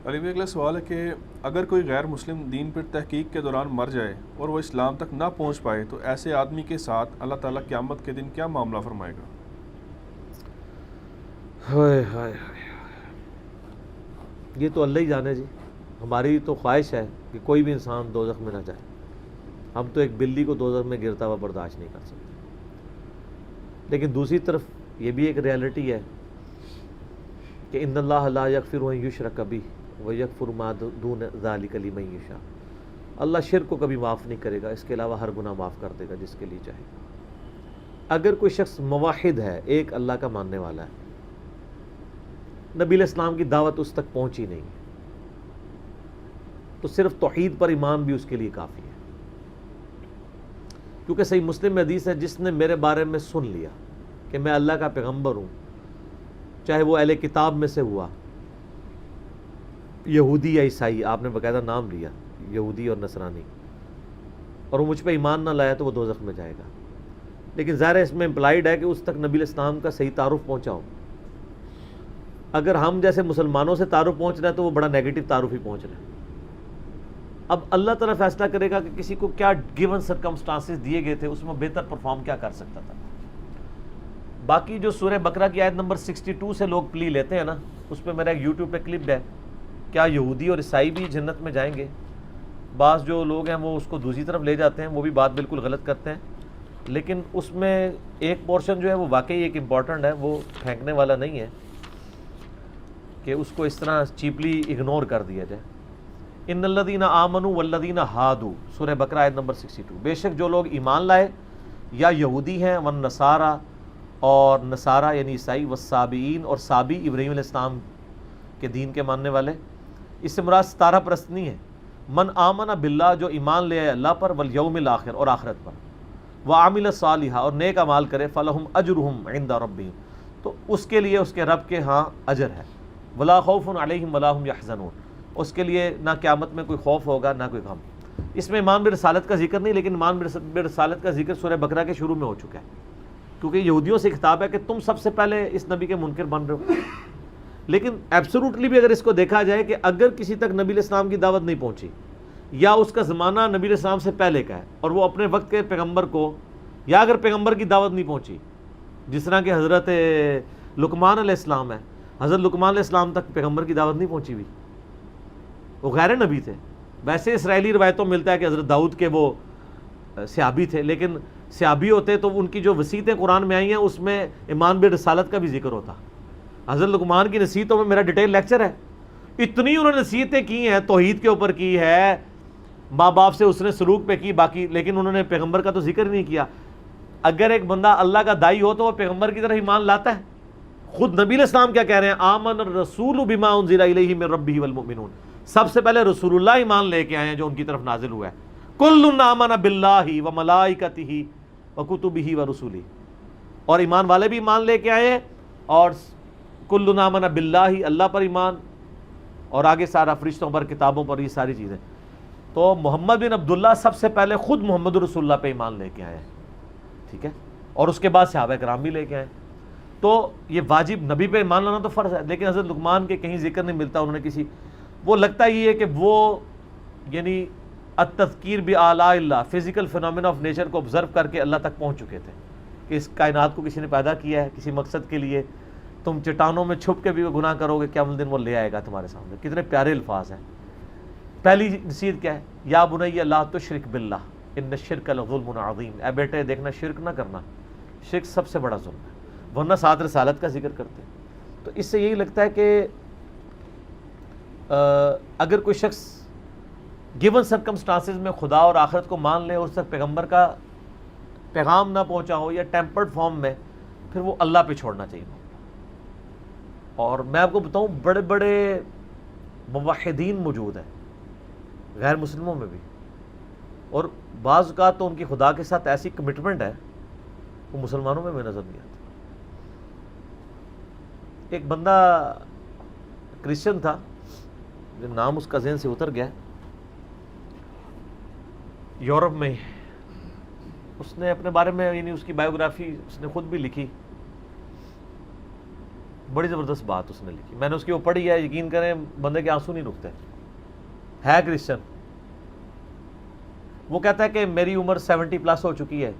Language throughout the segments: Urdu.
علی بھائی اگلا سوال ہے کہ اگر کوئی غیر مسلم دین پر تحقیق کے دوران مر جائے اور وہ اسلام تک نہ پہنچ پائے تو ایسے آدمی کے ساتھ اللہ تعالیٰ قیامت کے دن کیا معاملہ فرمائے گا؟ ہائے ہائے ہائے، یہ تو اللہ ہی جانے جی. ہماری تو خواہش ہے کہ کوئی بھی انسان دوزخ میں نہ جائے. ہم تو ایک بلی کو دوزخ میں گرتا ہوا برداشت نہیں کر سکتے. لیکن دوسری طرف یہ بھی ایک ریالٹی ہے کہ ان اللہ لا یغفر ان یشرک بہ ویغفر ما دون ذلک لمن یشاء. اللہ شرک کو کبھی معاف نہیں کرے گا، اس کے علاوہ ہر گناہ معاف کر دے گا جس کے لیے چاہے گا. اگر کوئی شخص موحد ہے، ایک اللہ کا ماننے والا ہے، نبی علیہ السلام کی دعوت اس تک پہنچی نہیں، تو صرف توحید پر ایمان بھی اس کے لیے کافی ہے. کیونکہ صحیح مسلم میں حدیث ہے، جس نے میرے بارے میں سن لیا کہ میں اللہ کا پیغمبر ہوں، چاہے وہ اہل کتاب میں سے ہوا، یہودی یا عیسائی، آپ نے باقاعدہ نام لیا یہودی اور نصرانی، اور وہ مجھ پہ ایمان نہ لایا تو وہ دوزخ میں جائے گا. لیکن ظاہر ہے اس میں امپلائڈ ہے کہ اس تک نبی علیہ السلام کا صحیح تعارف پہنچا ہو. اگر ہم جیسے مسلمانوں سے تعارف پہنچ رہا ہے تو وہ بڑا نیگیٹو تعارف ہی پہنچ رہا ہے. اب اللہ تعالیٰ فیصلہ کرے گا کہ کسی کو کیا گیون سرکمسٹانسز دیے گئے تھے، اس میں بہتر پرفارم کیا کر سکتا تھا. باقی جو سورہ بقرہ کی آیت نمبر 62 سے لوگ پلی لیتے ہیں نا، اس پہ میرا ایک یوٹیوب پہ کلپ ہے، کیا یہودی اور عیسائی بھی جنت میں جائیں گے. بعض جو لوگ ہیں وہ اس کو دوسری طرف لے جاتے ہیں، وہ بھی بات بالکل غلط کرتے ہیں. لیکن اس میں ایک پورشن جو ہے وہ واقعی ایک امپورٹنٹ ہے، وہ پھینکنے والا نہیں ہے کہ اس کو اس طرح چیپلی اگنور کر دیا جائے. ان الذین آمنوا والذین ہادوا، سورہ بقرہ آیت نمبر 62، بے شک جو لوگ ایمان لائے یا یہودی ہیں، والنصارى اور نصارہ یعنی عیسائی، والصابئین اور صابی ابراہیم علیہ السلام کے دین کے ماننے والے. اس سے مراد ستارہ پرست نہیں ہے. من آمن باللہ، جو ایمان لے آئے اللہ پر، والیوم الاخر اور آخرت پر، وعمل صالحا اور نیک اعمال کرے، فلہم اجرہم عند ربہم، تو اس کے لیے اس کے رب کے ہاں اجر ہے. ولا خوف علیہم ولا هم یحزنون، اس کے لیے نہ قیامت میں کوئی خوف ہوگا نہ کوئی غم. اس میں ایمان برسالت کا ذکر نہیں، لیکن ایمان برسالت کا ذکر سورہ بقرہ کے شروع میں ہو چکا ہے، کیونکہ یہودیوں سے خطاب ہے کہ تم سب سے پہلے اس نبی کے منکر بن رہے ہو. لیکن ایبسولوٹلی بھی اگر اس کو دیکھا جائے کہ اگر کسی تک نبی علیہ السلام کی دعوت نہیں پہنچی، یا اس کا زمانہ نبی علیہ السلام سے پہلے کا ہے اور وہ اپنے وقت کے پیغمبر کو، یا اگر پیغمبر کی دعوت نہیں پہنچی، جس طرح کہ حضرت لقمان علیہ السلام ہے، حضرت لقمان علیہ السلام تک پیغمبر کی دعوت نہیں پہنچی ہوئی، وہ غیر نبی تھے. ویسے اسرائیلی روایتوں ملتا ہے کہ حضرت داؤد کے وہ صحابی تھے، لیکن صحابی ہوتے تو ان کی جو وصیتیں قرآن میں آئی ہیں اس میں ایمان برسالت کا بھی ذکر ہوتا. حضرت لقمان کی نصیحتوں میں میرا ڈیٹیل لیکچر ہے، اتنی انہوں نے نصیحتیں کی ہیں، توحید کے اوپر کی ہے، ماں باپ سے اس نے سلوک پہ کی باقی، لیکن انہوں نے پیغمبر کا تو ذکر نہیں کیا. اگر ایک بندہ اللہ کا دائی ہو تو وہ پیغمبر کی طرف ایمان لاتا ہے. خود نبی علیہ السلام کیا کہہ رہے ہیں، آمن الرسول بما انزل الیہ من ربہ والمؤمنون، سب سے پہلے رسول اللہ ایمان لے کے آئے ہیں جو ان کی طرف نازل ہوا ہے. کل آمن باللہ وملائکتہ وکتبہ ورسلہ، اور ایمان والے بھی ایمان لے کے آئے ہیں، اور کل آمن باللہ، اللہ پر ایمان، اور آگے سارا فرشتوں پر، کتابوں پر، یہ ساری چیزیں. تو محمد بن عبداللہ سب سے پہلے خود محمد رسول اللہ پہ ایمان لے کے آئے ہیں، ٹھیک ہے، اور اس کے بعد صحابہ کرام بھی لے کے آئے. تو یہ واجب، نبی پہ ایمان لانا تو فرض ہے. لیکن حضرت لقمان کے کہیں ذکر نہیں ملتا، انہوں نے کسی، وہ لگتا یہ ہے کہ وہ یعنی التذکیر بآلاء اللہ، فزیکل فینومینا آف نیچر کو آبزرو کر کے اللہ تک پہنچ چکے تھے کہ اس کائنات کو کسی نے پیدا کیا ہے کسی مقصد کے لیے. تم چٹانوں میں چھپ کے بھی گناہ کرو گے، قیامت دن وہ لے آئے گا تمہارے سامنے. کتنے پیارے الفاظ ہیں. پہلی نصیحت کیا ہے، یا بنی لا تشرک باللہ ان الشرک لظلم عظیم، اے بیٹے دیکھنا شرک نہ کرنا، شرک سب سے بڑا ظلم ہے. ورنہ ساتھ رسالت کا ذکر کرتے ہیں. تو اس سے یہی لگتا ہے کہ اگر کوئی شخص گیون سرکمسٹانسز میں خدا اور آخرت کو مان لے اور اس تک پیغمبر کا پیغام نہ پہنچا ہو یا ٹیمپرڈ فارم میں، پھر وہ اللہ پہ چھوڑنا چاہیے. اور میں آپ کو بتاؤں بڑے بڑے موحدین موجود ہیں غیر مسلموں میں بھی، اور بعض اوقات تو ان کی خدا کے ساتھ ایسی کمٹمنٹ ہے وہ مسلمانوں میں نظر نہیں آتی. ایک بندہ کرسچن تھا، نام اس کا ذہن سے اتر گیا، یورپ میں. اس نے اپنے بارے میں، یعنی اس کی بایوگرافی اس نے خود بھی لکھی. بڑی زبردست بات اس نے لکھی، میں نے اس کی وہ پڑھی ہے، یقین کریں بندے کے آنسو نہیں رکتے، ہے کرسچن. وہ کہتا ہے کہ میری عمر 70+ ہو چکی ہے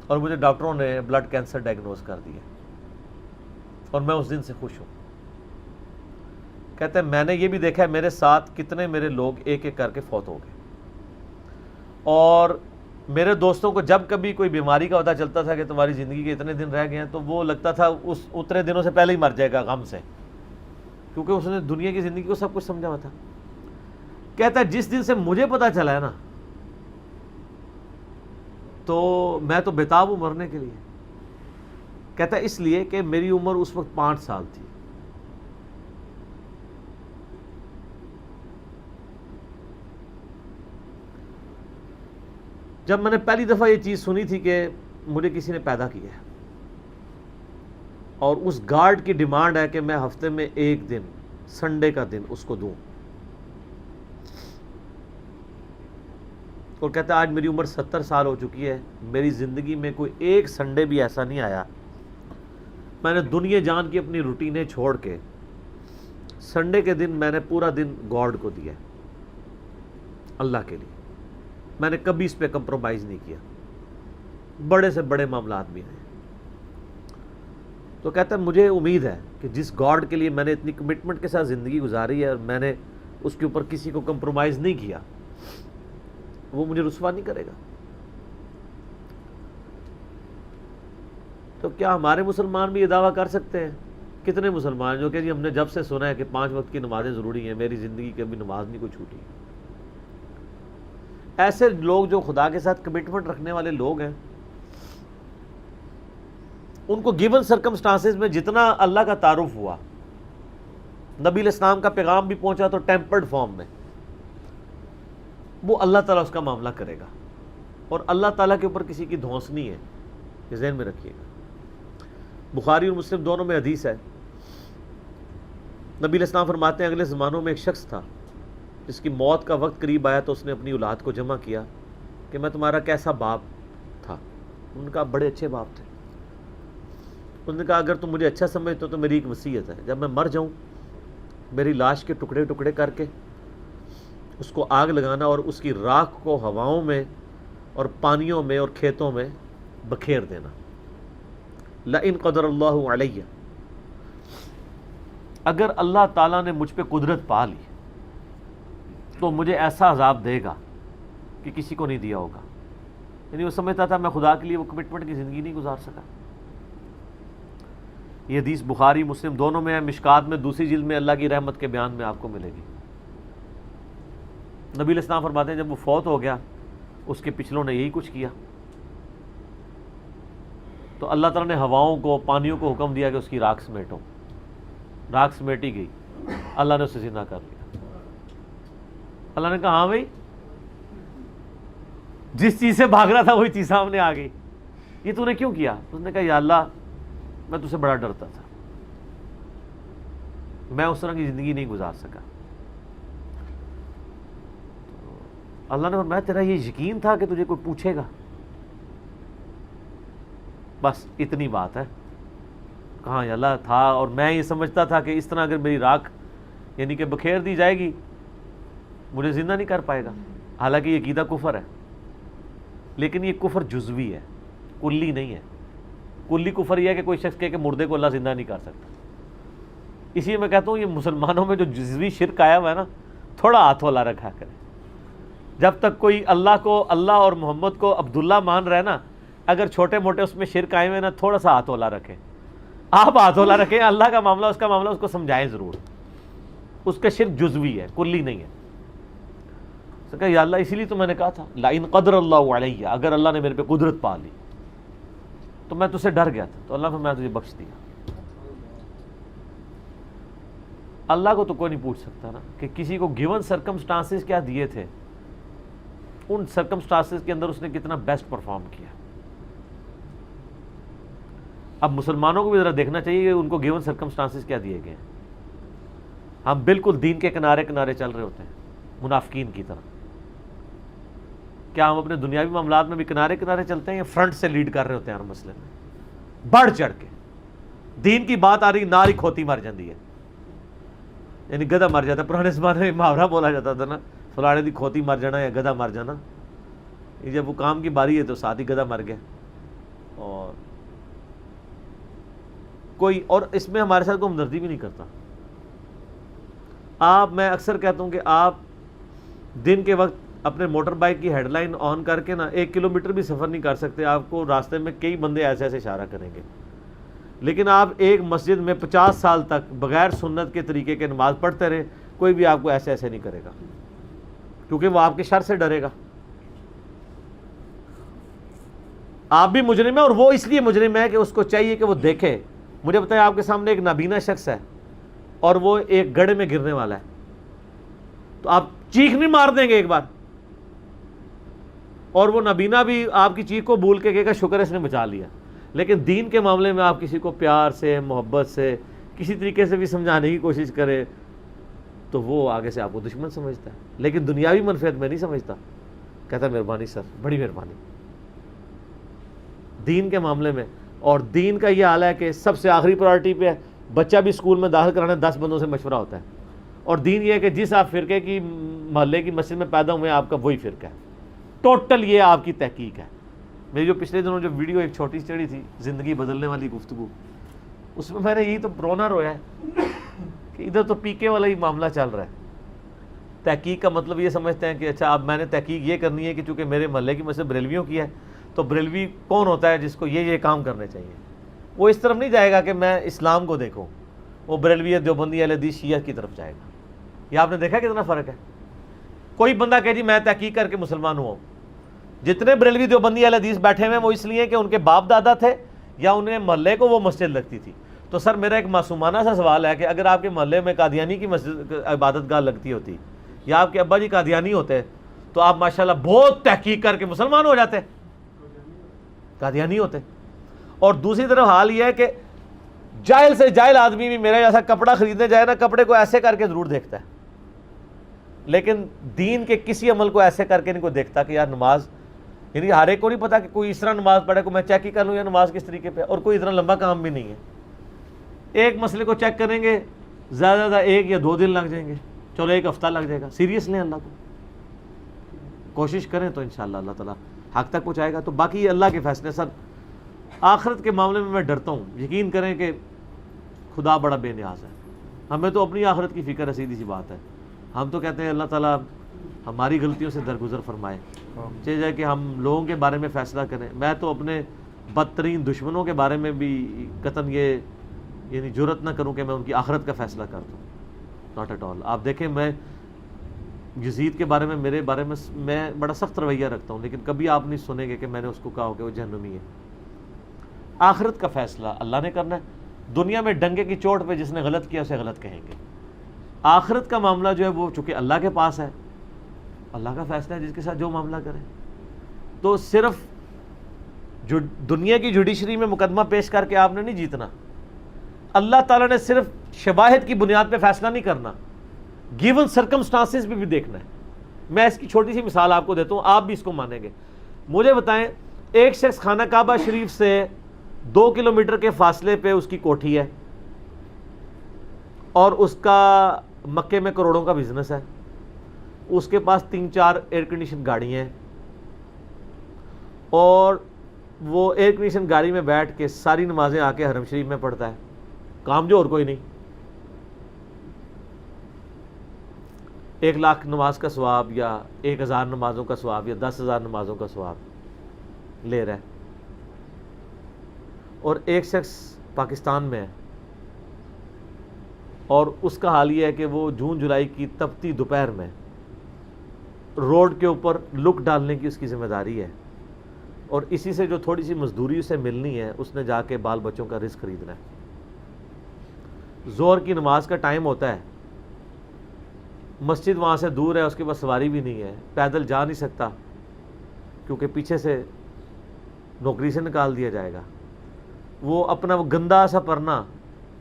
اور مجھے ڈاکٹروں نے بلڈ کینسر ڈائگنوز کر دیا اور میں اس دن سے خوش ہوں. کہتے ہیں میں نے یہ بھی دیکھا ہے میرے ساتھ کتنے میرے لوگ ایک ایک کر کے فوت ہو گئے، اور میرے دوستوں کو جب کبھی کوئی بیماری کا پتہ چلتا تھا کہ تمہاری زندگی کے اتنے دن رہ گئے ہیں تو وہ لگتا تھا اس اتنے دنوں سے پہلے ہی مر جائے گا غم سے، کیونکہ اس نے دنیا کی زندگی کو سب کچھ سمجھا ہوا تھا. کہتا ہے جس دن سے مجھے پتہ چلا ہے نا تو میں تو بےتاب ہوں مرنے کے لیے. کہتا ہے اس لیے کہ میری عمر اس وقت 5 سال تھی. جب میں نے پہلی دفعہ یہ چیز سنی تھی کہ مجھے کسی نے پیدا کیا ہے اور اس گارڈ کی ڈیمانڈ ہے کہ میں ہفتے میں ایک دن سنڈے کا دن اس کو دوں، اور کہتا ہے آج میری عمر 70 سال ہو چکی ہے، میری زندگی میں کوئی ایک سنڈے بھی ایسا نہیں آیا میں نے دنیا جان کی اپنی روٹینیں چھوڑ کے سنڈے کے دن میں نے پورا دن گاڈ کو دیا اللہ کے لیے. میں نے کبھی اس پہ کمپرومائز نہیں کیا، بڑے سے بڑے معاملات بھی ہیں. تو کہتا ہے مجھے امید ہے کہ جس گاڈ کے لیے میں نے اتنی کمٹمنٹ کے ساتھ زندگی گزاری ہے اور میں نے اس کے اوپر کسی کو کمپرومائز نہیں کیا، وہ مجھے رسوا نہیں کرے گا. تو کیا ہمارے مسلمان بھی یہ دعویٰ کر سکتے ہیں؟ کتنے مسلمان جو کہ جی ہم نے جب سے سنا ہے کہ 5 وقت کی نمازیں ضروری ہیں، میری زندگی کی ابھی نماز نہیں کوئی چھوٹی. ایسے لوگ جو خدا کے ساتھ کمٹمنٹ رکھنے والے لوگ ہیں، ان کو گیون سرکمسٹانسز میں جتنا اللہ کا تعارف ہوا، نبی علیہ السلام کا پیغام بھی پہنچا تو ٹیمپرڈ فارم میں، وہ اللہ تعالیٰ اس کا معاملہ کرے گا، اور اللہ تعالیٰ کے اوپر کسی کی دھونس نہیں ہے، یہ ذہن میں رکھیے گا. بخاری اور مسلم دونوں میں حدیث ہے، نبی علیہ السلام فرماتے ہیں اگلے زمانوں میں ایک شخص تھا جس کی موت کا وقت قریب آیا تو اس نے اپنی اولاد کو جمع کیا کہ میں تمہارا کیسا باپ تھا. ان کا بڑے اچھے باپ تھے. انہوں نے کہا اگر تم مجھے اچھا سمجھتے ہو تو میری ایک وصیت ہے، جب میں مر جاؤں میری لاش کے ٹکڑے ٹکڑے کر کے اس کو آگ لگانا اور اس کی راکھ کو ہواؤں میں اور پانیوں میں اور کھیتوں میں بکھیر دینا. لئن قدر اللہ علیہ، اگر اللہ تعالیٰ نے مجھ پہ قدرت پا لی تو مجھے ایسا عذاب دے گا کہ کسی کو نہیں دیا ہوگا. یعنی وہ سمجھتا تھا میں خدا کے لیے وہ کمٹمنٹ کی زندگی نہیں گزار سکا. یہ حدیث بخاری مسلم دونوں میں ہے. مشکات میں دوسری جلد میں اللہ کی رحمت کے بیان میں آپ کو ملے گی. نبی علیہ السلام فرماتے ہیں جب وہ فوت ہو گیا اس کے پچھلوں نے یہی کچھ کیا تو اللہ تعالیٰ نے ہواؤں کو پانیوں کو حکم دیا کہ اس کی راکھ سمیٹو. راکھ سمیٹی گئی، اللہ نے اسے زندہ کر لیا. اللہ نے کہا ہاں بھائی جس چیز سے بھاگ رہا تھا وہی چیز سامنے آ گئی، یہ تو نے کیوں کیا؟ اس نے کہا یا اللہ میں تجھ سے بڑا ڈرتا تھا، میں اس طرح کی زندگی نہیں گزار سکا. اللہ نے فرمایا تیرا یہ یقین تھا کہ تجھے کوئی پوچھے گا؟ بس اتنی بات ہے. کہاں یا اللہ تھا، اور میں یہ سمجھتا تھا کہ اس طرح اگر میری راکھ یعنی کہ بکھیر دی جائے گی مجھے زندہ نہیں کر پائے گا. حالانکہ یہ عقیدہ کفر ہے، لیکن یہ کفر جزوی ہے، کلی نہیں ہے. کلی کفر یہ ہے کہ کوئی شخص کہے کہ مردے کو اللہ زندہ نہیں کر سکتا. اسی لیے میں کہتا ہوں یہ مسلمانوں میں جو جزوی شرک آیا ہوا ہے نا، تھوڑا ہاتھ والا رکھا کرے. جب تک کوئی اللہ کو، اللہ اور محمد کو عبداللہ مان رہا ہے نا، اگر چھوٹے موٹے اس میں شرک آئے ہوئے نا، تھوڑا سا ہاتھ والا رکھیں. آپ ہاتھ والا رکھیں، اللہ کا معاملہ اس کا معاملہ اس کو سمجھائیں ضرور. اس کا شرک جزوی ہے، کلی نہیں ہے. تو کہا یا اللہ اسی لیے تو میں نے کہا تھا لئن قدر اللہ علیہ، اگر اللہ نے میرے پہ قدرت پا لی تو میں تجھ سے ڈر گیا تھا تو اللہ نے میں تجھے بخش دیا. اللہ کو تو کوئی نہیں پوچھ سکتا نا کہ کسی کو گیون سرکمسٹانسز کیا دیے تھے، ان سرکمسٹانسز کے اندر اس نے کتنا بیسٹ پرفارم کیا. اب مسلمانوں کو بھی ذرا دیکھنا چاہیے کہ ان کو گیون سرکمسٹانسز کیا دیے گئے. ہم بالکل دین کے کنارے کنارے چل رہے ہوتے ہیں منافقین کی طرح. کیا ہم اپنے دنیاوی معاملات میں بھی کنارے کنارے چلتے ہیں یا فرنٹ سے لیڈ کر رہے ہوتے ہیں ہر مسئلے میں بڑھ چڑھ کے؟ دین کی بات آ رہی ناری کھوتی مر جاتی ہے، یعنی گدھا مر جاتا ہے. پرانے زمانے میں محاورہ بولا جاتا تھا نا، فلانے دی کھوتی مر جانا یا گدھا مر جانا. جب وہ کام کی باری ہے تو ساتھ ہی گدھا مر گیا. اور کوئی اور اس میں ہمارے ساتھ کوئی ہمدردی بھی نہیں کرتا. میں اکثر کہتا ہوں کہ آپ دن کے وقت اپنے موٹر بائک کی ہیڈ لائن آن کر کے نا 1 کلومیٹر بھی سفر نہیں کر سکتے، آپ کو راستے میں کئی بندے ایسے ایسے اشارہ کریں گے. لیکن آپ ایک مسجد میں 50 سال تک بغیر سنت کے طریقے کے نماز پڑھتے رہے، کوئی بھی آپ کو ایسے ایسے نہیں کرے گا، کیونکہ وہ آپ کے شر سے ڈرے گا. آپ بھی مجرم ہے، اور وہ اس لیے مجرم ہے کہ اس کو چاہیے کہ وہ دیکھے. مجھے بتائیں، آپ کے سامنے ایک نابینا شخص ہے اور وہ ایک گڑھے میں گرنے والا ہے، تو آپ چیخ نہیں مار دیں گے ایک بار؟ اور وہ نابینا بھی آپ کی چیخ کو بھول کے کہے گا شکر ہے اس نے بچا لیا. لیکن دین کے معاملے میں آپ کسی کو پیار سے، محبت سے، کسی طریقے سے بھی سمجھانے کی کوشش کرے تو وہ آگے سے آپ کو دشمن سمجھتا ہے، لیکن دنیاوی منفعت میں نہیں سمجھتا. کہتا ہے مہربانی سر، بڑی مہربانی. دین کے معاملے میں، اور دین کا یہ حال ہے کہ سب سے آخری پرائرٹی پہ ہے. بچہ بھی اسکول میں داخل کرانا 10 بندوں سے مشورہ ہوتا ہے. اور دین یہ ہے کہ جس آپ فرقے کی محلے کی مسجد میں پیدا ہوئے ہیں آپ کا وہی فرقہ ہے. ٹوٹل یہ آپ کی تحقیق ہے. میری جو پچھلے دنوں جو ویڈیو ایک چھوٹی سی چڑھی تھی، زندگی بدلنے والی گفتگو، اس میں نے یہی تو رونا رویا ہے کہ ادھر تو پی کے والا ہی معاملہ چل رہا ہے. تحقیق کا مطلب یہ سمجھتے ہیں کہ اچھا اب میں نے تحقیق یہ کرنی ہے کہ چونکہ میرے محلے کی مسجد بریلویوں کی ہے تو بریلوی کون ہوتا ہے جس کو یہ کام کرنے چاہیے. وہ اس طرف نہیں جائے گا کہ میں اسلام کو دیکھوں، وہ بریلویت دیوبندی اہل حدیث شیعہ کی طرف جائے گا. یہ آپ نے دیکھا کتنا فرق ہے. کوئی بندہ کہ جی میں تحقیق کر کے مسلمان ہوں. جتنے بریلوی دیوبندی اہل حدیث بیٹھے ہوئے ہیں وہ اس لیے کہ ان کے باپ دادا تھے یا انہیں محلے کو وہ مسجد لگتی تھی. تو سر میرا ایک معصومانہ سا سوال ہے کہ اگر آپ کے محلے میں قادیانی کی مسجد عبادت گاہ لگتی ہوتی یا آپ کے ابا جی قادیانی ہوتے تو آپ ماشاءاللہ بہت تحقیق کر کے مسلمان ہو جاتے، قادیانی ہوتے. اور دوسری طرف حال یہ ہے کہ جاہل سے جاہل آدمی بھی میرا جیسا کپڑا خریدنے جائے نا، کپڑے کو ایسے کر کے ضرور دیکھتا ہے، لیکن دین کے کسی عمل کو ایسے کر کے نہیں کوئی دیکھتا کہ یار نماز، یعنی ہر ایک کو نہیں پتا کہ کوئی اس طرح نماز پڑھے کو میں چیک ہی کر لوں یا نماز کس طریقے پہ. اور کوئی اتنا لمبا کام بھی نہیں ہے. ایک مسئلے کو چیک کریں گے زیادہ سے زیادہ 1 یا 2 دن لگ جائیں گے، چلو 1 ہفتہ لگ جائے گا. سیریس لیں اللہ کو، کوشش کریں تو انشاءاللہ اللہ تعالیٰ حق تک پہنچائے گا. تو باقی یہ اللہ کے فیصلے. سر آخرت کے معاملے میں میں ڈرتا ہوں. یقین کریں کہ خدا بڑا بے نیاز ہے. ہمیں تو اپنی آخرت کی فکر ہے، سیدھی سی بات ہے. ہم تو کہتے ہیں اللہ تعالیٰ ہماری غلطیوں سے درگزر فرمائے، چاہیے کہ ہم لوگوں کے بارے میں فیصلہ کریں. میں تو اپنے بدترین دشمنوں کے بارے میں بھی قطعاً یہ یعنی جرأت نہ کروں کہ میں ان کی آخرت کا فیصلہ کر دوں. Not at all. آپ دیکھیں میں یزید کے بارے میں، میرے بارے میں میں بڑا سخت رویہ رکھتا ہوں، لیکن کبھی آپ نہیں سنیں گے کہ میں نے اس کو کہا ہو کہ وہ جہنمی ہے. آخرت کا فیصلہ اللہ نے کرنا ہے. دنیا میں ڈنگے کی چوٹ پہ جس نے غلط کیا اسے غلط کہیں گے. آخرت کا معاملہ جو ہے وہ چونکہ اللہ کے پاس ہے، اللہ کا فیصلہ ہے جس کے ساتھ جو معاملہ کرے. تو صرف جو دنیا کی جوڈیشری میں مقدمہ پیش کر کے آپ نے نہیں جیتنا. اللہ تعالیٰ نے صرف شواہد کی بنیاد پہ فیصلہ نہیں کرنا، گیون سرکمسٹانسز بھی دیکھنا ہے. میں اس کی چھوٹی سی مثال آپ کو دیتا ہوں، آپ بھی اس کو مانیں گے. مجھے بتائیں، ایک شخص خانہ کعبہ شریف سے 2 کلومیٹر کے فاصلے پہ اس کی کوٹھی ہے اور اس کا مکے میں کروڑوں کا بزنس ہے. اس کے پاس 3-4 ایئر کنڈیشن گاڑیاں ہیں اور وہ ایئر کنڈیشن گاڑی میں بیٹھ کے ساری نمازیں آ کے حرم شریف میں پڑھتا ہے. کام جو اور کوئی نہیں. 1 لاکھ نماز کا ثواب یا 1000 نمازوں کا ثواب یا 10,000 نمازوں کا ثواب لے رہا ہے. اور ایک شخص پاکستان میں ہے اور اس کا حال یہ ہے کہ وہ جون جولائی کی تپتی دوپہر میں روڈ کے اوپر لک ڈالنے کی اس کی ذمہ داری ہے، اور اسی سے جو تھوڑی سی مزدوری اسے ملنی ہے اس نے جا کے بال بچوں کا رزق خریدنا ہے. ظہر کی نماز کا ٹائم ہوتا ہے، مسجد وہاں سے دور ہے، اس کے پاس سواری بھی نہیں ہے، پیدل جا نہیں سکتا کیونکہ پیچھے سے نوکری سے نکال دیا جائے گا. وہ اپنا وہ گندا سا پرنا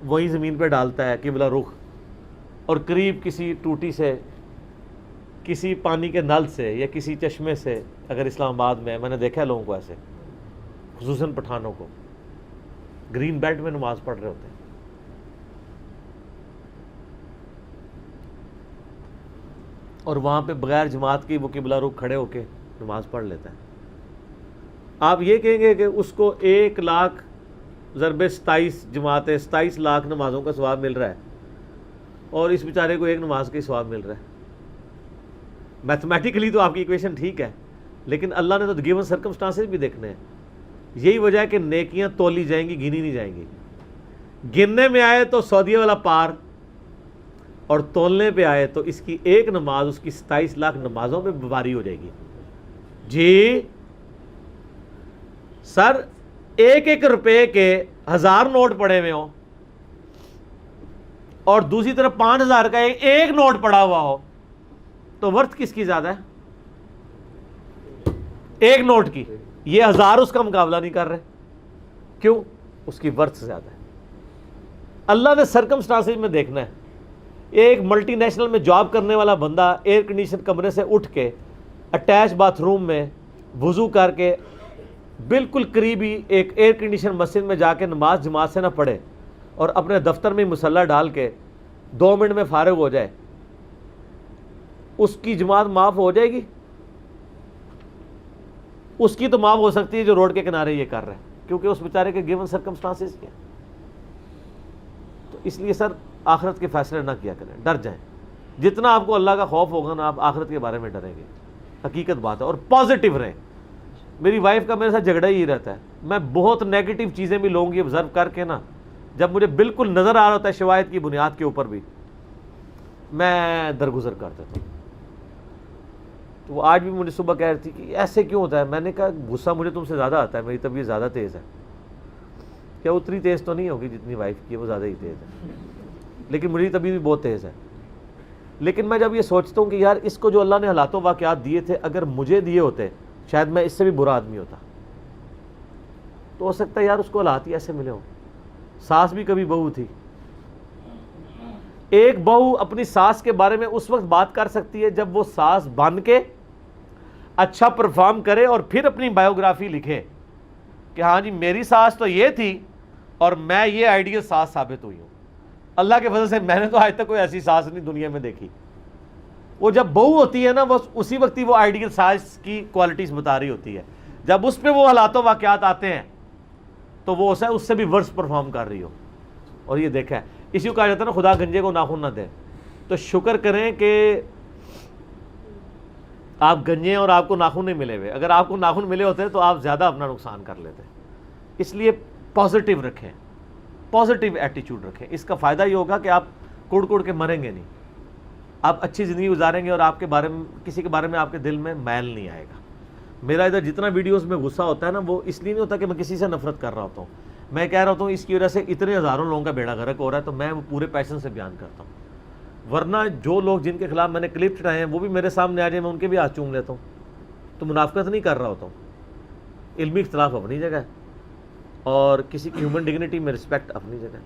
وہیں زمین پہ ڈالتا ہے قبلہ رخ، اور قریب کسی ٹوٹی سے، کسی پانی کے نل سے یا کسی چشمے سے، اگر اسلام آباد میں نے دیکھا ہے لوگوں کو ایسے، خصوصاً پٹھانوں کو، گرین بیلٹ میں نماز پڑھ رہے ہوتے ہیں. اور وہاں پہ بغیر جماعت کی وہ قبلہ رخ کھڑے ہو کے نماز پڑھ لیتا ہے. آپ یہ کہیں گے کہ اس کو 1,00,000 ضرب 27 جماعتیں 27 لاکھ نمازوں کا ثواب مل رہا ہے اور اس بیچارے کو ایک نماز کا ثواب مل رہا ہے. میتھمیٹیکلی تو آپ کی ایکویشن ٹھیک ہے, لیکن اللہ نے تو گیون سرکمسٹانسز بھی دیکھنے ہیں. یہی وجہ ہے کہ نیکیاں تولی جائیں گی, گنی نہیں جائیں گی. گننے میں آئے تو سعودیہ والا پار, اور تولنے پہ آئے تو اس کی ایک نماز اس کی 27 لاکھ نمازوں میں باری ہو جائے گی. جی سر, 1 روپے کے 1000 نوٹ پڑے ہوئے ہوں اور دوسری طرف 5000 کا ایک نوٹ پڑا ہوا ہو, تو ورتھ کس کی زیادہ ہے؟ ایک نوٹ کی. یہ 1000 اس کا مقابلہ نہیں کر رہے. کیوں؟ اس کی ورتھ زیادہ ہے. اللہ نے سرکمسٹانسز میں دیکھنا ہے. ایک ملٹی نیشنل میں جاب کرنے والا بندہ ایئر کنڈیشن کمرے سے اٹھ کے اٹیچ باتھ روم میں وضو کر کے بالکل قریبی ایک ایئر کنڈیشن مسجد میں جا کے نماز جماعت سے نہ پڑھے اور اپنے دفتر میں مصلی ڈال کے 2 منٹ میں فارغ ہو جائے, اس کی جماعت معاف ہو جائے گی؟ اس کی تو معاف ہو سکتی ہے جو روڈ کے کنارے یہ کر رہے ہیں, کیونکہ اس بیچارے کے گیون سرکمسٹانسز کیا. تو اس لیے سر آخرت کے فیصلے نہ کیا کریں, ڈر جائیں. جتنا آپ کو اللہ کا خوف ہوگا نا, آپ آخرت کے بارے میں ڈریں گے. حقیقت بات ہے. اور پازیٹیو رہیں. میری وائف کا میرے ساتھ جھگڑا ہی رہتا ہے. میں بہت نیگیٹو چیزیں بھی لوگوں کی آبزرو کر کے نا, جب مجھے بالکل نظر آ رہا ہوتا ہے شواہد کی بنیاد کے اوپر بھی, میں درگزر کر دیتا ہوں. تو وہ آج بھی مجھے صبح کہہ رہی تھی کہ ایسے کیوں ہوتا ہے. میں نے کہا غصہ مجھے تم سے زیادہ آتا ہے, میری طبیعت زیادہ تیز ہے. کیا اتنی تیز تو نہیں ہوگی جتنی وائف کی ہے, وہ زیادہ ہی تیز ہے, لیکن میری طبیعت بھی بہت تیز ہے. لیکن میں جب یہ سوچتا ہوں کہ یار اس کو جو اللہ نے حالات و واقعات دیے تھے, اگر مجھے دیے ہوتے شاید میں اس سے بھی برا آدمی ہوتا. تو ہو سکتا ہے یار اس کو حالات ہی ایسے ملے ہوں. ساس بھی کبھی بہو تھی. ایک بہو اپنی ساس کے بارے میں اس وقت بات کر سکتی ہے جب وہ ساس بن کے اچھا پرفارم کرے اور پھر اپنی بایوگرافی لکھے کہ ہاں جی میری ساس تو یہ تھی اور میں یہ آئیڈیل ساس ثابت ہوئی ہوں. اللہ کے فضل سے میں نے تو آج تک کوئی ایسی ساس نہیں دنیا میں دیکھی. وہ جب بہو ہوتی ہے نا, وہ اسی وقت ہی وہ آئیڈیل ساس کی کوالٹیز بتا رہی ہوتی ہے. جب اس پہ وہ حالات و واقعات آتے ہیں تو وہ اس سے بھی ورس پرفارم کر رہی ہو. اور یہ دیکھا ہے, اسی کو کہا جاتا ہے نا خدا گنجے کو ناخن نہ دے. تو شکر کریں کہ آپ گنجے ہیں اور آپ کو ناخن نہیں ملے ہوئے. اگر آپ کو ناخن ملے ہوتے تو آپ زیادہ اپنا نقصان کر لیتے. اس لیے پازیٹیو رکھیں, پازیٹیو ایٹیچیوڈ رکھیں. اس کا فائدہ یہ ہوگا کہ آپ کڑ کڑ کے مریں گے نہیں, آپ اچھی زندگی گزاریں گے اور آپ کے بارے میں کسی کے بارے میں آپ کے دل میں میل نہیں آئے گا. میرا ادھر جتنا ویڈیوز میں غصہ ہوتا ہے نا, وہ اس لیے نہیں ہوتا کہ میں کسی سے نفرت کر رہا ہوتا ہوں. میں کہہ رہا ہوتا ہوں اس کی وجہ سے اتنے ہزاروں لوگوں کا بیڑا غرق ہو رہا ہے, تو میں وہ پورے پیشن سے بیان کرتا ہوں. ورنہ جو لوگ جن کے خلاف میں نے کلپ چڑھائے ہیں وہ بھی میرے سامنے آ جائیں, میں ان کے بھی ہاتھ چوم لیتا ہوں. تو منافقت نہیں کر رہا ہوتا ہوں. علمی اختلاف اپنی جگہ ہے اور کسی کی ہیومن ڈگنیٹی میں رسپیکٹ اپنی جگہ ہے.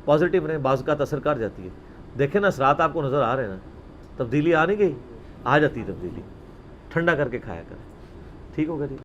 پازیٹیو رہیں, بعض کا اثر کر جاتی ہے. دیکھیں نا اثرات آپ کو نظر آ رہے ہیں نا, تبدیلی آ نہیں گئی, آ جاتی ہے تبدیلی. ٹھنڈا کر کے کھایا کریں. ٹھیک ہوگا جی.